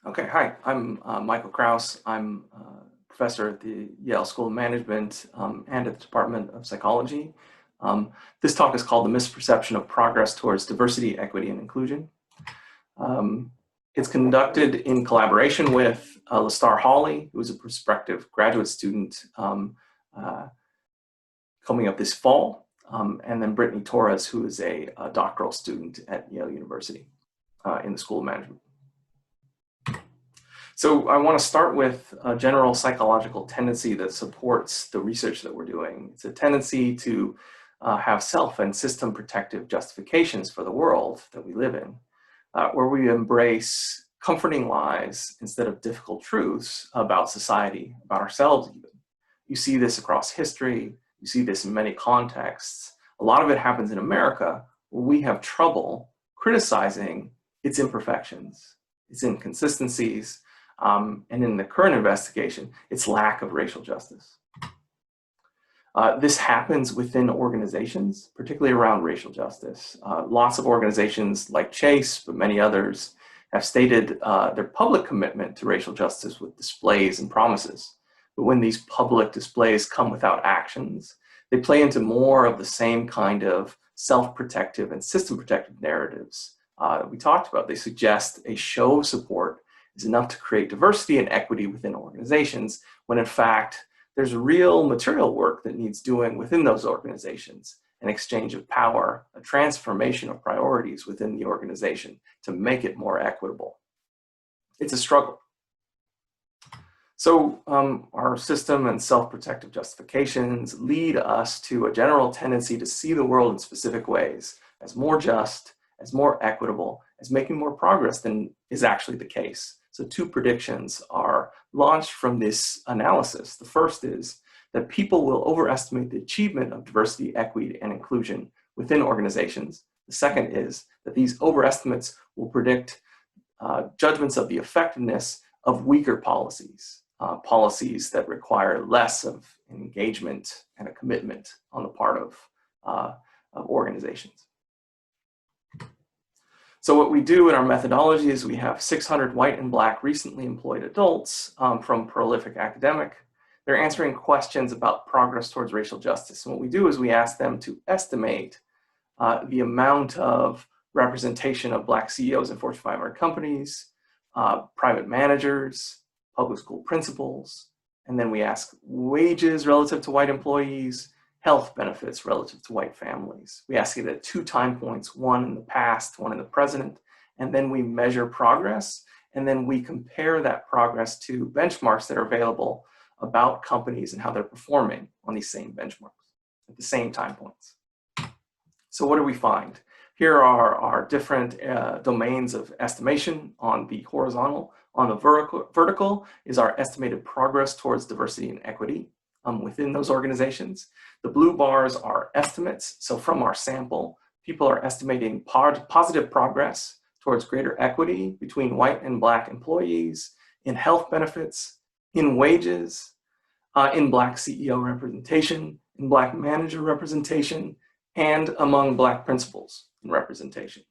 Okay, hi, I'm Michael Kraus. I'm a professor at the Yale School of Management and at the Department of Psychology. This talk is called The Misperception of Progress Towards Diversity, Equity, and Inclusion. It's conducted in collaboration with Lestar Hawley, who is a prospective graduate student coming up this fall, and then Brittany Torres, who is a doctoral student at Yale University in the School of Management. So I want to start with a general psychological tendency that supports the research that we're doing. It's a tendency to have self and system protective justifications for the world that we live in, where we embrace comforting lies instead of difficult truths about society, about ourselves even. You see this across history. You see this in many contexts. A lot of it happens in America, where we have trouble criticizing its imperfections, its inconsistencies, and in the current investigation, its lack of racial justice. This happens within organizations, particularly around racial justice. Lots of organizations like Chase, but many others, have stated their public commitment to racial justice with displays and promises. But when these public displays come without actions, they play into more of the same kind of self-protective and system-protective narratives that we talked about. They suggest a show of support is enough to create diversity and equity within organizations, when in fact, there's real material work that needs doing within those organizations, an exchange of power, a transformation of priorities within the organization to make it more equitable. It's a struggle. So our system and self-protective justifications lead us to a general tendency to see the world in specific ways, as more just, as more equitable, as making more progress than is actually the case. So two predictions are launched from this analysis. The first is that people will overestimate the achievement of diversity, equity, and inclusion within organizations. The second is that these overestimates will predict judgments of the effectiveness of weaker policies, policies that require less of engagement and a commitment on the part of organizations. So what we do in our methodology is we have 600 white and Black recently employed adults from prolific academic. They're answering questions about progress towards racial justice. And what we do is we ask them to estimate the amount of representation of Black CEOs in Fortune 500 companies, private managers, public school principals, and then we ask wages relative to white employees, health benefits relative to white families. We ask it at 2 time points, one in the past, one in the present, and then we measure progress, and then we compare that progress to benchmarks that are available about companies and how they're performing on these same benchmarks at the same time points. So what do we find? Here are our different domains of estimation on the horizontal. On the vertical is our estimated progress towards diversity and equity within those organizations. The blue bars are estimates. So from our sample, people are estimating positive progress towards greater equity between white and Black employees, in health benefits, in wages, in Black CEO representation, in Black manager representation, and among Black principals in representation.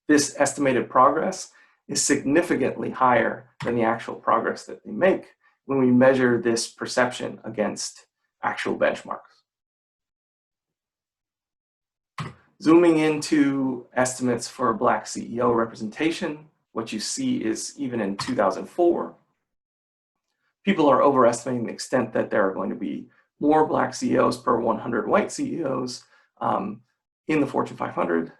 This estimated progress is significantly higher than the actual progress that they make when we measure this perception against actual benchmarks. Zooming into estimates for Black CEO representation, what you see is even in 2004, people are overestimating the extent that there are going to be more Black CEOs per 100 white CEOs in the Fortune 500.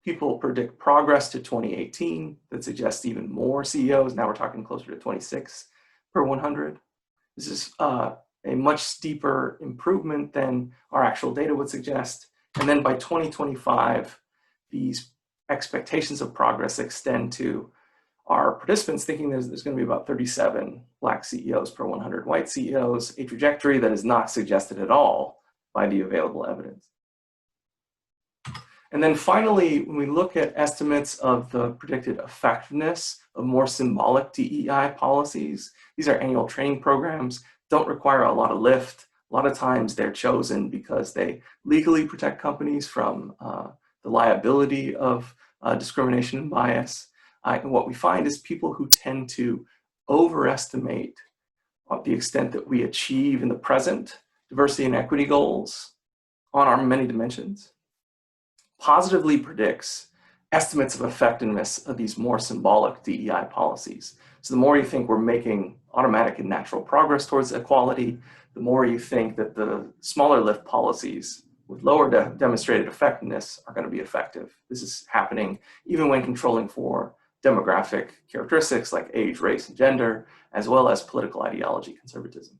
People predict progress to 2018 that suggests even more CEOs. Now we're talking closer to 26 per 100. This is a much steeper improvement than our actual data would suggest. And then by 2025, these expectations of progress extend to our participants thinking there's going to be about 37 Black CEOs per 100 white CEOs, a trajectory that is not suggested at all by the available evidence. And then finally, when we look at estimates of the predicted effectiveness of more symbolic DEI policies, these are annual training programs, don't require a lot of lift. A lot of times they're chosen because they legally protect companies from the liability of discrimination and bias. what we find is people who tend to overestimate the extent that we achieve in the present diversity and equity goals on our many dimensions positively predicts estimates of effectiveness of these more symbolic DEI policies. So the more you think we're making automatic and natural progress towards equality, the more you think that the smaller lift policies with lower demonstrated effectiveness are going to be effective. This is happening even when controlling for demographic characteristics like age, race, and gender, as well as political ideology conservatism.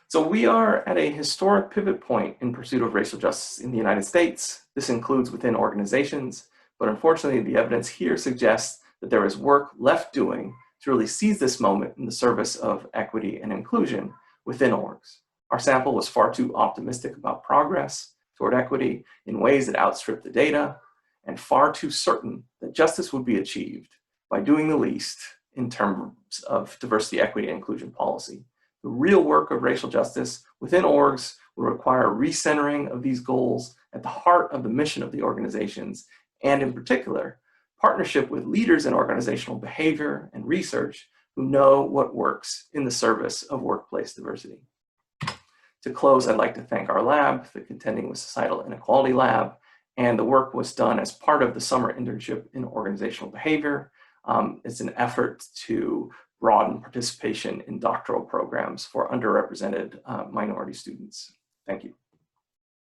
So we are at a historic pivot point in pursuit of racial justice in the United States. This includes within organizations, but unfortunately the evidence here suggests that there is work left doing to really seize this moment in the service of equity and inclusion within orgs. Our sample was far too optimistic about progress toward equity in ways that outstrip the data, and far too certain that justice would be achieved by doing the least in terms of diversity, equity, and inclusion policy. The real work of racial justice within orgs will require recentering of these goals at the heart of the mission of the organizations, and in particular, partnership with leaders in organizational behavior and research who know what works in the service of workplace diversity. To close, I'd like to thank our lab, the Contending with Societal Inequality Lab, and the work was done as part of the summer internship in organizational behavior. It's an effort to broaden participation in doctoral programs for underrepresented minority students. Thank you.